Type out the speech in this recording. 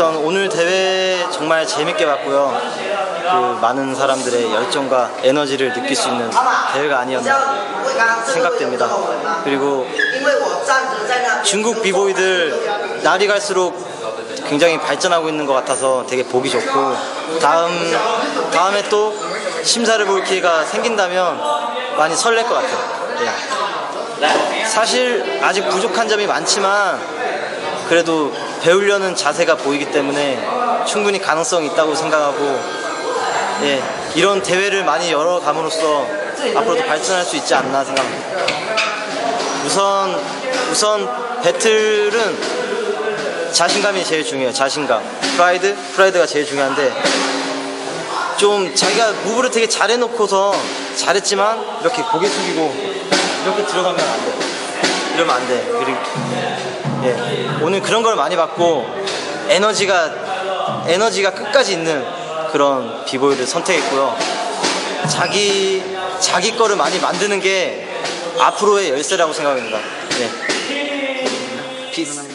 우선 오늘 대회 정말 재밌게 봤고요. 그 많은 사람들의 열정과 에너지를 느낄 수 있는 대회가 아니었나 생각됩니다. 그리고 중국 비보이들 날이 갈수록 굉장히 발전하고 있는 것 같아서 되게 보기 좋고, 다음에 또 심사를 볼 기회가 생긴다면 많이 설렐 것 같아요. 네. 사실 아직 부족한 점이 많지만 그래도 배우려는 자세가 보이기 때문에 충분히 가능성이 있다고 생각하고, 예, 이런 대회를 많이 열어감으로써 앞으로도 발전할 수 있지 않나 생각합니다. 우선 배틀은 자신감이 제일 중요해요. 자신감, 프라이드가 제일 중요한데, 좀 자기가 무브를 되게 잘해놓고서 잘했지만 이렇게 고개 숙이고 이렇게 들어가면 안 돼. 이러면 안 돼. 그리고 예, 오늘 그런 걸 많이 봤고, 에너지가 끝까지 있는 그런 비보이를 선택했고요. 자기 거를 많이 만드는 게 앞으로의 열쇠라고 생각합니다. 네. 피스.